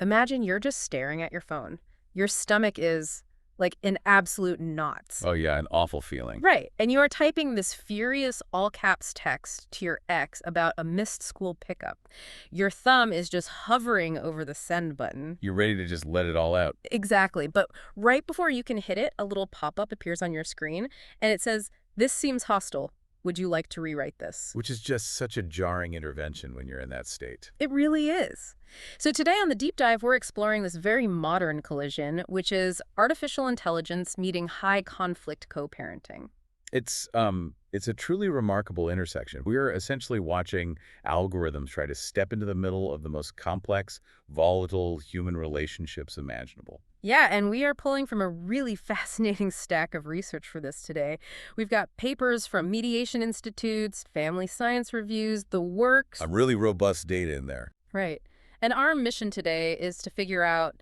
Imagine you're just staring at your phone. Your stomach is like in absolute knots. Oh, yeah, an awful feeling. Right. And you are typing this furious all caps text to your ex about a missed school pickup. Your thumb is just hovering over the send button. You're ready to just let it all out. Exactly. But right before you can hit it, a little pop-up appears on your screen and it says, "This seems hostile. Would you like to rewrite this?" Which is just such a jarring intervention when you're in that state. It really is. So today on the Deep Dive, we're exploring this very modern collision, which is artificial intelligence meeting high conflict co-parenting. It's a truly remarkable intersection. We're essentially watching algorithms try to step into the middle of the most complex, volatile human relationships imaginable. Yeah, and we are pulling from a really fascinating stack of research for this today. We've got papers from mediation institutes, family science reviews, the works. A really robust data in there. Right. And our mission today is to figure out,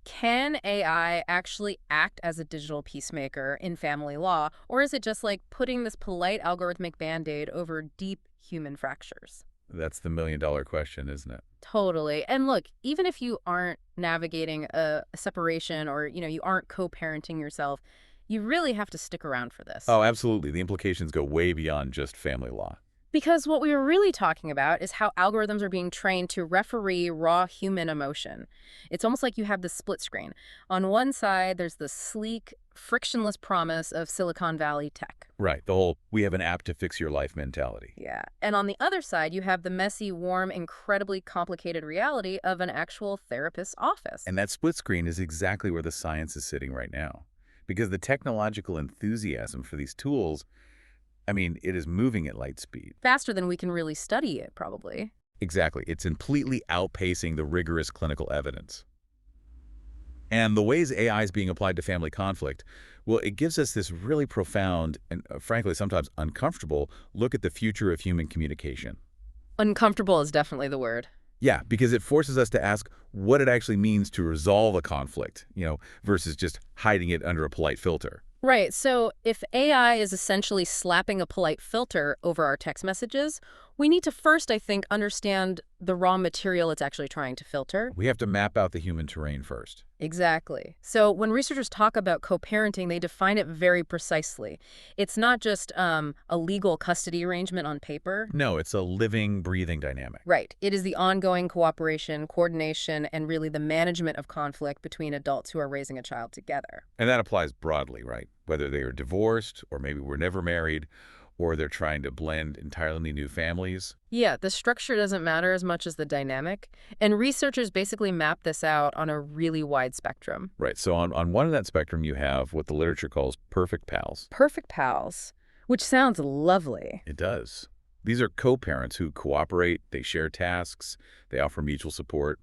can AI actually act as a digital peacemaker in family law, or is it just like putting this polite algorithmic band-aid over deep human fractures? That's the million-dollar question, isn't it? Totally. And look, even if you aren't navigating a separation or, you aren't co-parenting yourself, you really have to stick around for this. Oh, absolutely. The implications go way beyond just family law. Because what we were really talking about is how algorithms are being trained to referee raw human emotion. It's almost like you have this split screen. On one side, there's the sleek, frictionless promise of Silicon Valley tech. Right. The whole "we have an app to fix your life" mentality. Yeah. And on the other side, you have the messy, warm, incredibly complicated reality of an actual therapist's office. And that split screen is exactly where the science is sitting right now. Because the technological enthusiasm for these tools, it is moving at light speed. Faster than we can really study it, probably. Exactly. It's completely outpacing the rigorous clinical evidence. And the ways AI is being applied to family conflict, well, it gives us this really profound and, frankly, sometimes uncomfortable look at the future of human communication. Uncomfortable is definitely the word. Yeah, because it forces us to ask what it actually means to resolve a conflict, versus just hiding it under a polite filter. Right. So if AI is essentially slapping a polite filter over our text messages, we need to first, I think, understand the raw material it's actually trying to filter. We have to map out the human terrain first. Exactly. So when researchers talk about co-parenting, they define it very precisely. It's not just a legal custody arrangement on paper. No, it's a living, breathing dynamic. Right. It is the ongoing cooperation, coordination, and really the management of conflict between adults who are raising a child together. And that applies broadly, right? Whether they are divorced or maybe were never married, or they're trying to blend entirely new families. Yeah, the structure doesn't matter as much as the dynamic. And researchers basically map this out on a really wide spectrum. Right. So on one of that spectrum, you have what the literature calls perfect pals. Perfect pals, which sounds lovely. It does. These are co-parents who cooperate, they share tasks, they offer mutual support.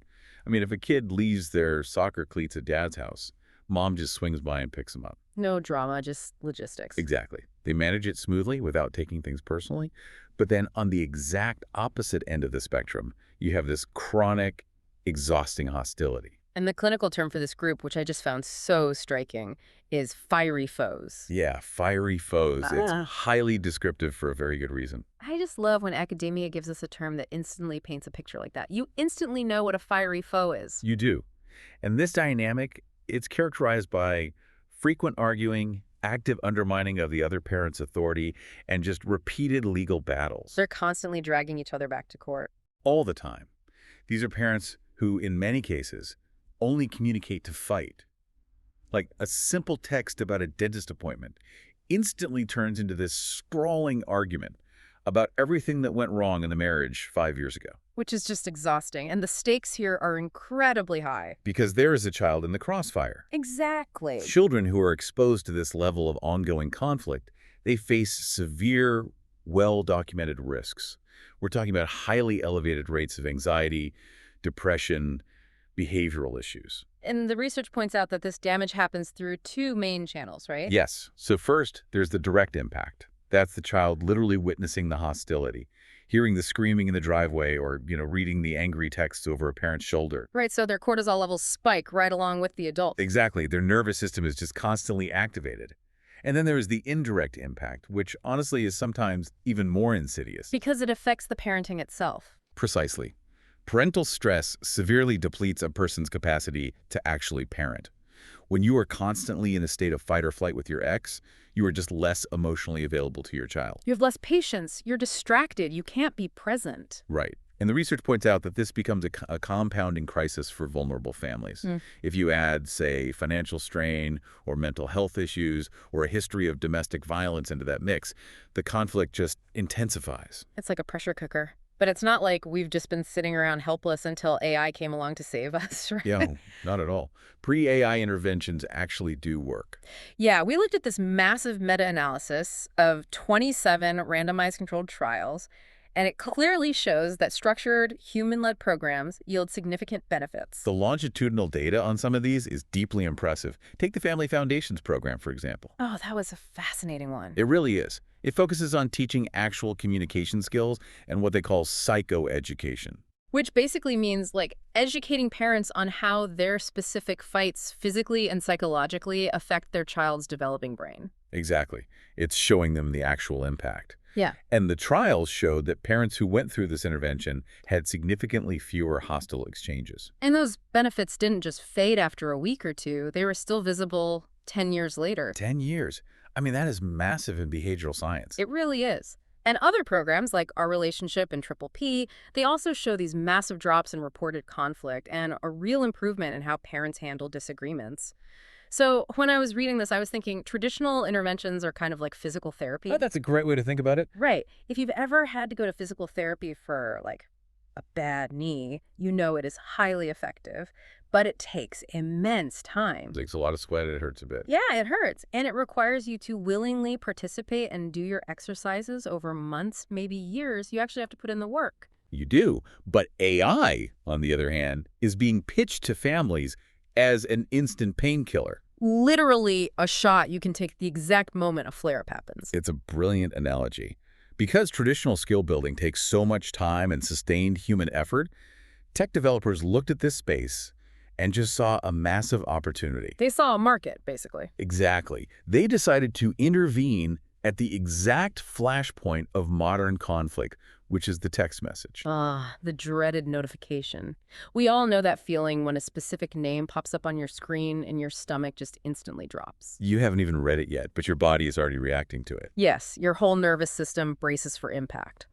If a kid leaves their soccer cleats at dad's house, mom just swings by and picks them up. No drama, just logistics. Exactly. They manage it smoothly without taking things personally. But then on the exact opposite end of the spectrum, you have this chronic, exhausting hostility. And the clinical term for this group, which I just found so striking, is fiery foes. Yeah, fiery foes. It's highly descriptive for a very good reason. I just love when academia gives us a term that instantly paints a picture like that. You instantly know what a fiery foe is. You do. And this dynamic, it's characterized by frequent arguing, active undermining of the other parent's authority, and just repeated legal battles. They're constantly dragging each other back to court. All the time. These are parents who, in many cases, only communicate to fight. Like a simple text about a dentist appointment instantly turns into this sprawling argument about everything that went wrong in the marriage 5 years ago. Which is just exhausting. And the stakes here are incredibly high. Because there is a child in the crossfire. Exactly. Children who are exposed to this level of ongoing conflict, they face severe, well-documented risks. We're talking about highly elevated rates of anxiety, depression, behavioral issues. And the research points out that this damage happens through two main channels, right? Yes. So first, there's the direct impact. That's the child literally witnessing the hostility, hearing the screaming in the driveway, or, reading the angry texts over a parent's shoulder. Right, so their cortisol levels spike right along with the adult. Exactly. Their nervous system is just constantly activated. And then there is the indirect impact, which honestly is sometimes even more insidious. Because it affects the parenting itself. Precisely. Parental stress severely depletes a person's capacity to actually parent. When you are constantly in a state of fight or flight with your ex, you are just less emotionally available to your child. You have less patience. You're distracted. You can't be present. Right. And the research points out that this becomes a compounding crisis for vulnerable families. If you add, say, financial strain or mental health issues or a history of domestic violence into that mix, the conflict just intensifies. It's like a pressure cooker. But it's not like we've just been sitting around helpless until AI came along to save us, right? Yeah, not at all. Pre-AI interventions actually do work. Yeah, we looked at this massive meta-analysis of 27 randomized controlled trials, and it clearly shows that structured, human-led programs yield significant benefits. The longitudinal data on some of these is deeply impressive. Take the Family Foundations program, for example. Oh, that was a fascinating one. It really is. It focuses on teaching actual communication skills and what they call psychoeducation. Which basically means, like, educating parents on how their specific fights physically and psychologically affect their child's developing brain. Exactly. It's showing them the actual impact. Yeah. And the trials showed that parents who went through this intervention had significantly fewer hostile exchanges. And those benefits didn't just fade after a week or two. They were still visible 10 years later. 10 years. I mean, that is massive in behavioral science. It really is. And other programs like Our Relationship and Triple P, they also show these massive drops in reported conflict and a real improvement in how parents handle disagreements. So when I was reading this, I was thinking traditional interventions are kind of like physical therapy. Oh, that's a great way to think about it. Right. If you've ever had to go to physical therapy for like a bad knee, you know it is highly effective, but it takes immense time. It takes a lot of sweat. It hurts a bit. Yeah, it hurts. And it requires you to willingly participate and do your exercises over months, maybe years. You actually have to put in the work. You do. But AI, on the other hand, is being pitched to families as an instant painkiller. Literally a shot you can take the exact moment a flare-up happens. It's a brilliant analogy. Because traditional skill building takes so much time and sustained human effort, tech developers looked at this space and just saw a massive opportunity. They saw a market, basically. Exactly. They decided to intervene at the exact flashpoint of modern conflict, which is the text message. Ah, the dreaded notification. We all know that feeling when a specific name pops up on your screen and your stomach just instantly drops. You haven't even read it yet, but your body is already reacting to it. Yes, your whole nervous system braces for impact.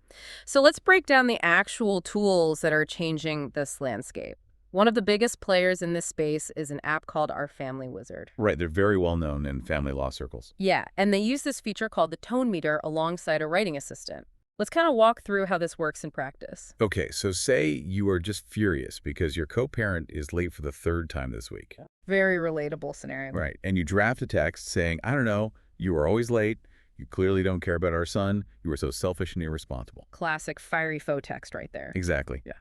So let's break down the actual tools that are changing this landscape. One of the biggest players in this space is an app called Our Family Wizard. Right, they're very well known in family law circles. Yeah, and they use this feature called the tone meter alongside a writing assistant. Let's kind of walk through how this works in practice. Okay, so say you are just furious because your co-parent is late for the third time this week. Very relatable scenario. Right, and you draft a text saying, I don't know, you are always late, you clearly don't care about our son, you are so selfish and irresponsible. Classic fiery faux text right there. Exactly. Yeah.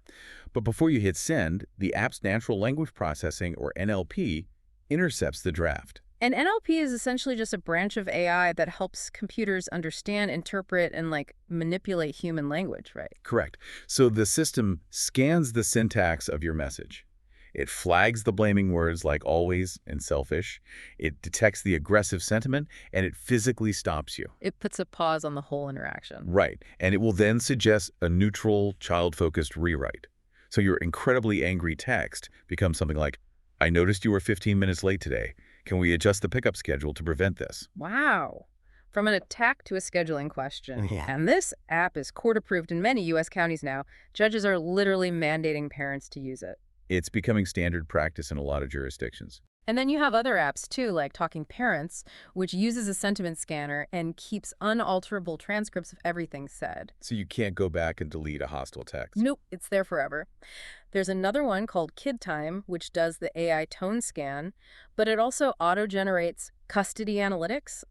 But before you hit send, the app's natural language processing, or NLP, intercepts the draft. And NLP is essentially just a branch of AI that helps computers understand, interpret, and manipulate human language, right? Correct. So the system scans the syntax of your message. It flags the blaming words like always and selfish. It detects the aggressive sentiment, and it physically stops you. It puts a pause on the whole interaction. Right. And it will then suggest a neutral, child-focused rewrite. So your incredibly angry text becomes something like, I noticed you were 15 minutes late today. Can we adjust the pickup schedule to prevent this? Wow. From an attack to a scheduling question. Yeah. And this app is court-approved in many U.S. counties now. Judges are literally mandating parents to use it. It's becoming standard practice in a lot of jurisdictions. And then you have other apps, too, like Talking Parents, which uses a sentiment scanner and keeps unalterable transcripts of everything said. So you can't go back and delete a hostile text. Nope, it's there forever. There's another one called Kid Time, which does the AI tone scan, but it also auto-generates custody analytics.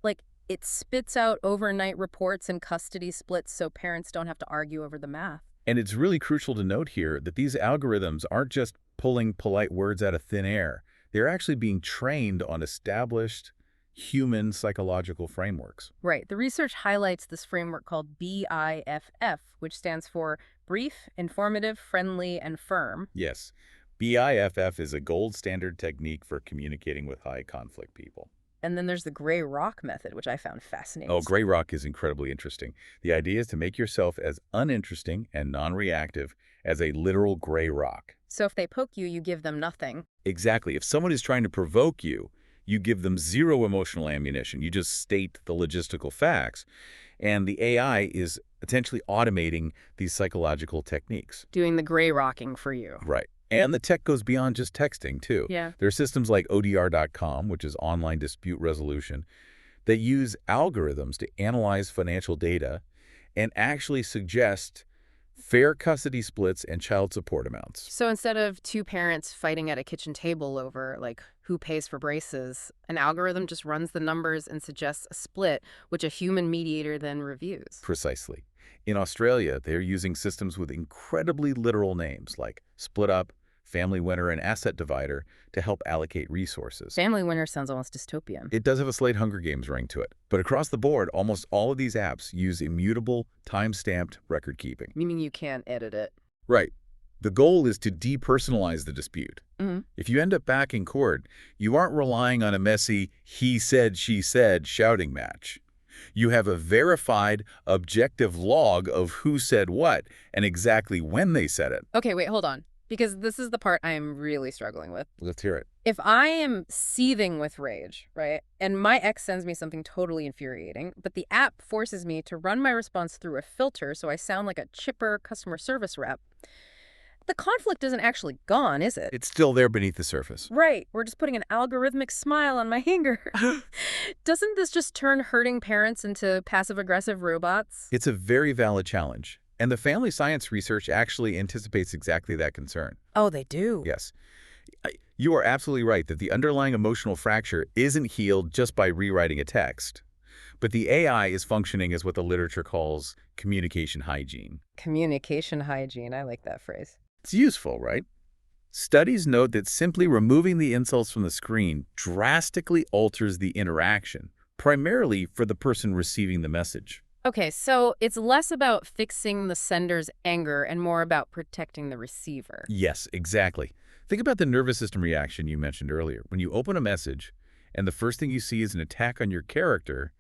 It spits out overnight reports and custody splits so parents don't have to argue over the math. And it's really crucial to note here that these algorithms aren't just pulling polite words out of thin air. They're actually being trained on established human psychological frameworks. Right. The research highlights this framework called BIFF, which stands for brief, informative, friendly, and firm. Yes, BIFF is a gold standard technique for communicating with high conflict people. And then there's the gray rock method, which I found fascinating. Oh, gray rock is incredibly interesting. The idea is to make yourself as uninteresting and non-reactive as a literal gray rock. So if they poke you, you give them nothing. Exactly. If someone is trying to provoke you, you give them zero emotional ammunition. You just state the logistical facts. And the AI is essentially automating these psychological techniques. Doing the gray rocking for you. Right. And the tech goes beyond just texting, too. Yeah. There are systems like ODR.com, which is online dispute resolution, that use algorithms to analyze financial data and actually suggest fair custody splits and child support amounts. So instead of two parents fighting at a kitchen table over, like, who pays for braces, an algorithm just runs the numbers and suggests a split, which a human mediator then reviews. Precisely. In Australia, they're using systems with incredibly literal names like split up, family winner, and asset divider to help allocate resources. Family winner sounds almost dystopian. It does have a slight Hunger Games ring to it. But across the board, almost all of these apps use immutable, time-stamped record keeping. Meaning you can't edit it. Right. The goal is to depersonalize the dispute. Mm-hmm. If you end up back in court, you aren't relying on a messy he said, she said shouting match. You have a verified, objective log of who said what and exactly when they said it. Okay, wait, hold on. Because this is the part I am really struggling with. Let's hear it. If I am seething with rage, right, and my ex sends me something totally infuriating, but the app forces me to run my response through a filter so I sound like a chipper customer service rep, the conflict isn't actually gone, is it? It's still there beneath the surface. Right. We're just putting an algorithmic smile on my anger. Doesn't this just turn hurting parents into passive-aggressive robots? It's a very valid challenge. And the family science research actually anticipates exactly that concern. Oh, they do? Yes. You are absolutely right that the underlying emotional fracture isn't healed just by rewriting a text. But the AI is functioning as what the literature calls communication hygiene. Communication hygiene. I like that phrase. It's useful, right? Studies note that simply removing the insults from the screen drastically alters the interaction, primarily for the person receiving the message. Okay, so it's less about fixing the sender's anger and more about protecting the receiver. Yes, exactly. Think about the nervous system reaction you mentioned earlier. When you open a message and the first thing you see is an attack on your character,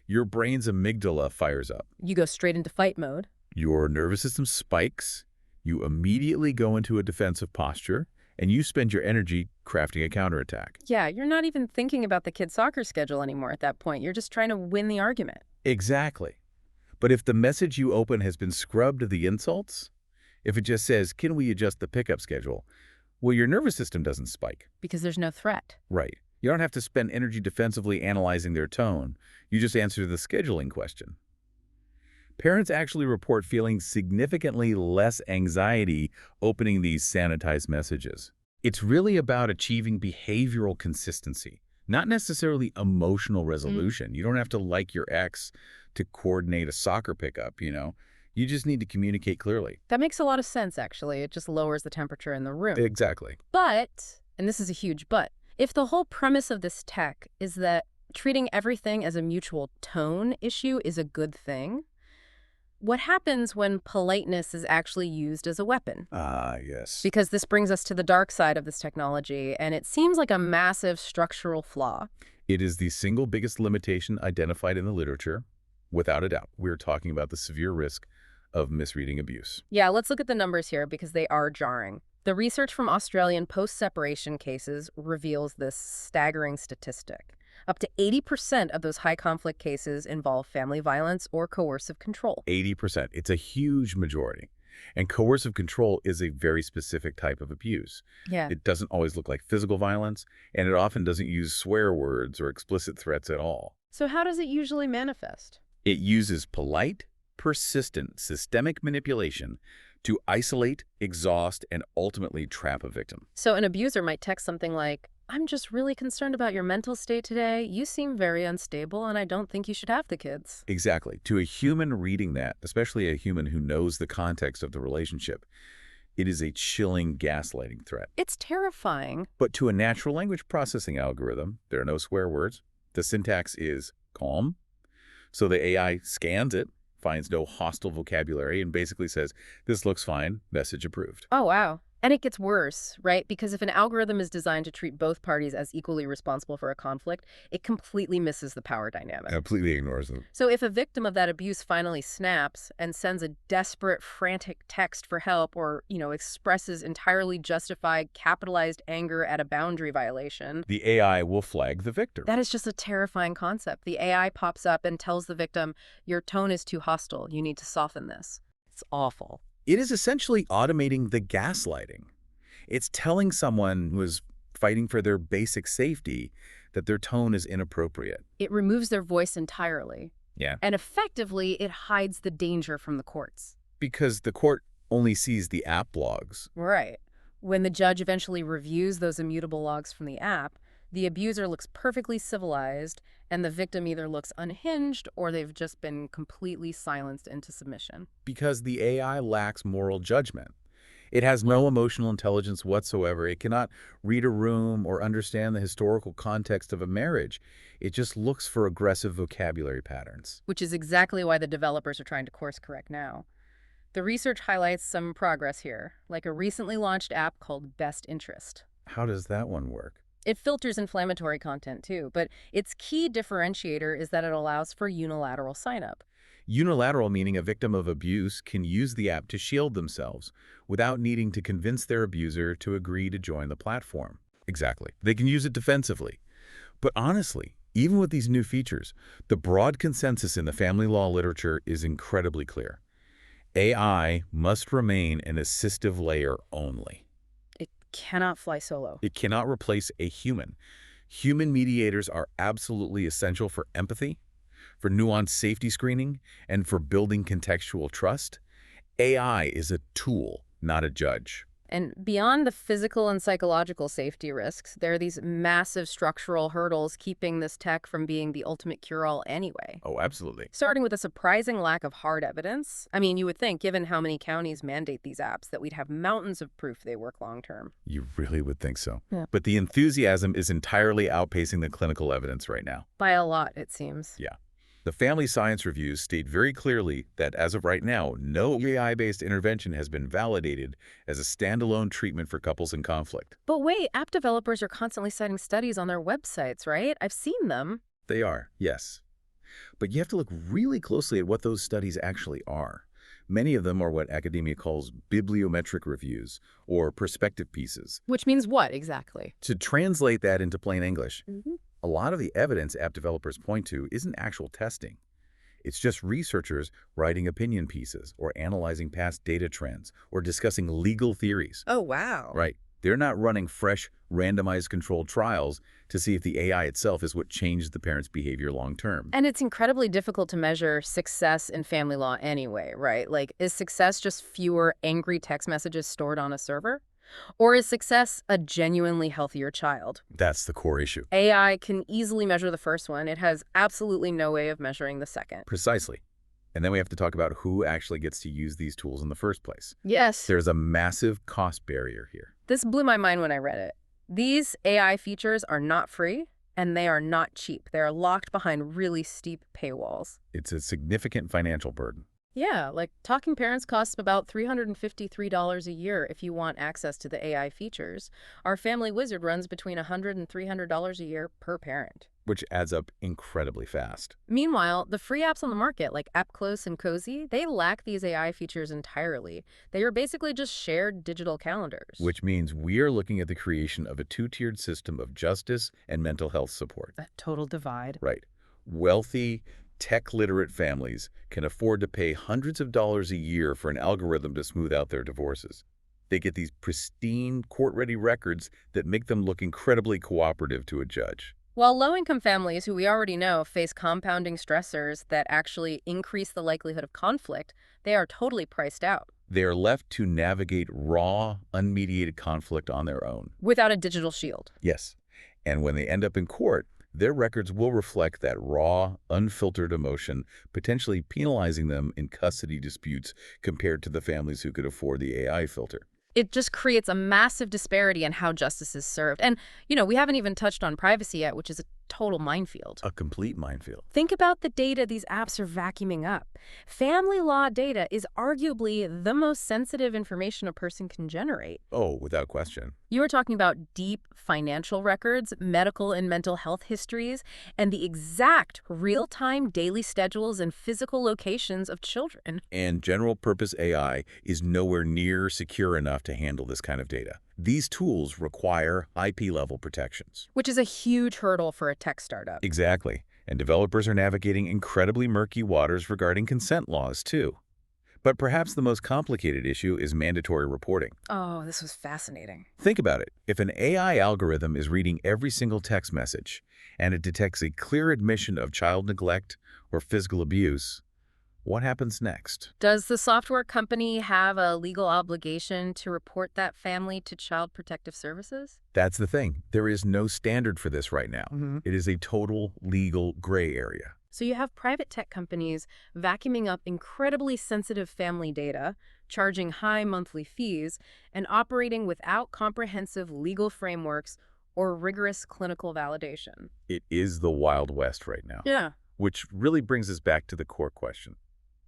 your brain's amygdala fires up. You go straight into fight mode. Your nervous system spikes. You immediately go into a defensive posture, and you spend your energy crafting a counterattack. Yeah, you're not even thinking about the kid's soccer schedule anymore at that point. You're just trying to win the argument. Exactly. But if the message you open has been scrubbed of the insults, if it just says, can we adjust the pickup schedule? Well, your nervous system doesn't spike. Because there's no threat. Right. You don't have to spend energy defensively analyzing their tone. You just answer the scheduling question. Parents actually report feeling significantly less anxiety opening these sanitized messages. It's really about achieving behavioral consistency, not necessarily emotional resolution. You don't have to like your ex to coordinate a soccer pickup, you know. You just need to communicate clearly. That makes a lot of sense, actually. It just lowers the temperature in the room. Exactly. But, and this is a huge but, if the whole premise of this tech is that treating everything as a mutual tone issue is a good thing, what happens when politeness is actually used as a weapon? Ah, yes. Because this brings us to the dark side of this technology, and it seems like a massive structural flaw. It is the single biggest limitation identified in the literature. Without a doubt, we're talking about the severe risk of misreading abuse. Yeah, let's look at the numbers here because they are jarring. The research from Australian post-separation cases reveals this staggering statistic. Up to 80% of those high-conflict cases involve family violence or coercive control. 80%. It's a huge majority. And coercive control is a very specific type of abuse. Yeah. It doesn't always look like physical violence, and it often doesn't use swear words or explicit threats at all. So how does it usually manifest? It uses polite, persistent, systemic manipulation to isolate, exhaust, and ultimately trap a victim. So an abuser might text something like, I'm just really concerned about your mental state today. You seem very unstable, and I don't think you should have the kids. Exactly. To a human reading that, especially a human who knows the context of the relationship, it is a chilling gaslighting threat. It's terrifying. But to a natural language processing algorithm, there are no swear words. The syntax is calm. So the AI scans it, finds no hostile vocabulary, and basically says, this looks fine, message approved. Oh, wow. And it gets worse, right? Because if an algorithm is designed to treat both parties as equally responsible for a conflict, it completely misses the power dynamic. Completely ignores them. So if a victim of that abuse finally snaps and sends a desperate, frantic text for help or, expresses entirely justified, capitalized anger at a boundary violation, The AI will flag the victim. that is just a terrifying concept. The AI pops up and tells the victim, your tone is too hostile. You need to soften this. It's awful. It is essentially automating the gaslighting. It's telling someone who is fighting for their basic safety that their tone is inappropriate. It removes their voice entirely. Yeah. And effectively, it hides the danger from the courts. Because the court only sees the app logs. Right. When the judge eventually reviews those immutable logs from the app, the abuser looks perfectly civilized, and the victim either looks unhinged or they've just been completely silenced into submission. Because the AI lacks moral judgment. It has no emotional intelligence whatsoever. It cannot read a room or understand the historical context of a marriage. It just looks for aggressive vocabulary patterns. Which is exactly why the developers are trying to course correct now. The research highlights some progress here, like a recently launched app called Best Interest. How does that one work? It filters inflammatory content too, but its key differentiator is that it allows for unilateral sign-up. Unilateral meaning a victim of abuse can use the app to shield themselves without needing to convince their abuser to agree to join the platform. Exactly. They can use it defensively. But honestly, even with these new features, the broad consensus in the family law literature is incredibly clear. AI must remain an assistive layer only. It cannot fly solo. It cannot replace a human. Human mediators are absolutely essential for empathy, for nuanced safety screening, and for building contextual trust. AI is a tool, not a judge. And beyond the physical and psychological safety risks, there are these massive structural hurdles keeping this tech from being the ultimate cure-all anyway. Oh, absolutely. Starting with a surprising lack of hard evidence. I mean, you would think, given how many counties mandate these apps, that we'd have mountains of proof they work long-term. You really would think so. Yeah. But the enthusiasm is entirely outpacing the clinical evidence right now. By a lot, it seems. Yeah. The family science reviews state very clearly that as of right now, no AI-based intervention has been validated as a standalone treatment for couples in conflict. But wait, app developers are constantly citing studies on their websites, right? I've seen them. They are, yes. But you have to look really closely at what those studies actually are. Many of them are what academia calls bibliometric reviews or perspective pieces. Which means what exactly? To translate that into plain English, Mm-hmm. a lot of the evidence app developers point to isn't actual testing. It's just researchers writing opinion pieces or analyzing past data trends or discussing legal theories. Oh, wow. Right. They're not running fresh, randomized controlled trials to see if the AI itself is what changed the parent's behavior long term. And it's incredibly difficult to measure success in family law anyway, right? Like, is success just fewer angry text messages stored on a server? Or is success a genuinely healthier child? That's the core issue. AI can easily measure the first one. It has absolutely no way of measuring the second. Precisely. And then we have to talk about who actually gets to use these tools in the first place. Yes. There's a massive cost barrier here. This blew my mind when I read it. These AI features are not free, and they are not cheap. They are locked behind really steep paywalls. It's a significant financial burden. Yeah, like Talking Parents costs about $353 a year if you want access to the AI features. Our Family Wizard runs between $100 and $300 a year per parent. Which adds up incredibly fast. Meanwhile, the free apps on the market, like AppClose and Cozy, they lack these AI features entirely. They are basically just shared digital calendars. Which means we are looking at the creation of a two-tiered system of justice and mental health support. A total divide. Right. Wealthy, tech-literate families can afford to pay hundreds of dollars a year for an algorithm to smooth out their divorces. They get these pristine, court-ready records that make them look incredibly cooperative to a judge. While low-income families, who we already know face compounding stressors that actually increase the likelihood of conflict, they are totally priced out. They are left to navigate raw, unmediated conflict on their own. Without a digital shield. Yes. And when they end up in court, their records will reflect that raw, unfiltered emotion, potentially penalizing them in custody disputes compared to the families who could afford the AI filter. It just creates a massive disparity in how justice is served. And, we haven't even touched on privacy yet, which is a total minefield. A complete minefield. Think about the data these apps are vacuuming up. Family law data is arguably the most sensitive information a person can generate. Oh, without question. You are talking about deep financial records, medical and mental health histories, and the exact real-time daily schedules and physical locations of children. And general-purpose AI is nowhere near secure enough to handle this kind of data. These tools require IP-level protections. Which is a huge hurdle for a tech startup. Exactly. And developers are navigating incredibly murky waters regarding consent laws, too. But perhaps the most complicated issue is mandatory reporting. Oh, this was fascinating. Think about it. If an AI algorithm is reading every single text message and it detects a clear admission of child neglect or physical abuse, what happens next? Does the software company have a legal obligation to report that family to Child Protective Services? That's the thing. There is no standard for this right now. It is a total legal gray area. So you have private tech companies vacuuming up incredibly sensitive family data, charging high monthly fees, and operating without comprehensive legal frameworks or rigorous clinical validation. It is the Wild West right now. Yeah. Which really brings us back to the core question.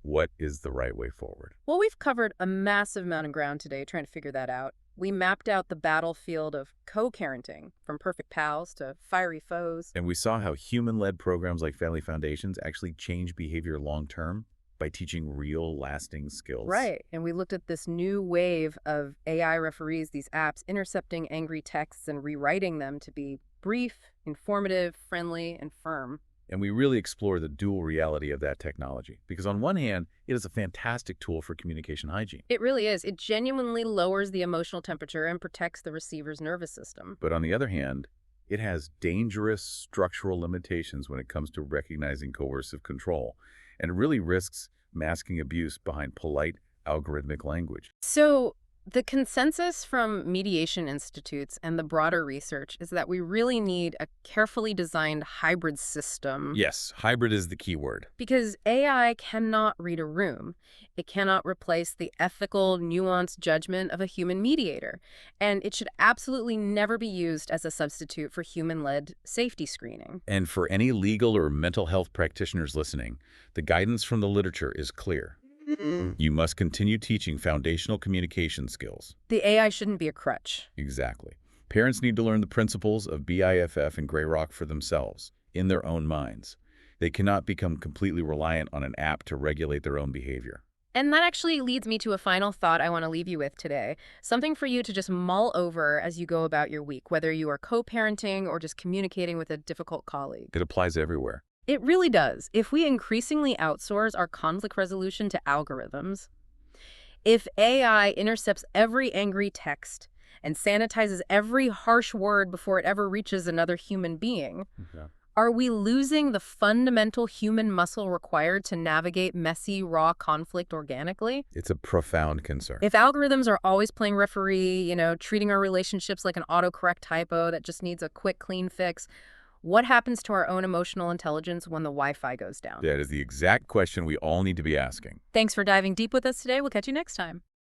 What is the right way forward? Well, we've covered a massive amount of ground today trying to figure that out. We mapped out the battlefield of co-parenting, from perfect pals to fiery foes. And we saw how human-led programs like Family Foundations actually change behavior long-term by teaching real, lasting skills. Right. And we looked at this new wave of AI referees, these apps intercepting angry texts and rewriting them to be brief, informative, friendly, and firm. And we really explore the dual reality of that technology. Because on one hand, it is a fantastic tool for communication hygiene. It really is. It genuinely lowers the emotional temperature and protects the receiver's nervous system. But on the other hand, it has dangerous structural limitations when it comes to recognizing coercive control, and really risks masking abuse behind polite algorithmic language. So the consensus from mediation institutes and the broader research is that we really need a carefully designed hybrid system. Yes, hybrid is the key word. Because AI cannot read a room. It cannot replace the ethical, nuanced judgment of a human mediator. And it should absolutely never be used as a substitute for human-led safety screening. And for any legal or mental health practitioners listening, the guidance from the literature is clear. You must continue teaching foundational communication skills. The AI shouldn't be a crutch. Exactly. Parents need to learn the principles of BIFF and Grey Rock for themselves, in their own minds. They cannot become completely reliant on an app to regulate their own behavior. And that actually leads me to a final thought I want to leave you with today. Something for you to just mull over as you go about your week, whether you are co-parenting or just communicating with a difficult colleague. It applies everywhere. It really does. If we increasingly outsource our conflict resolution to algorithms, if AI intercepts every angry text and sanitizes every harsh word before it ever reaches another human being, are we losing the fundamental human muscle required to navigate messy, raw conflict organically? It's a profound concern. If algorithms are always playing referee, treating our relationships like an autocorrect typo that just needs a quick, clean fix, what happens to our own emotional intelligence when the Wi-Fi goes down? That is the exact question we all need to be asking. Thanks for diving deep with us today. We'll catch you next time.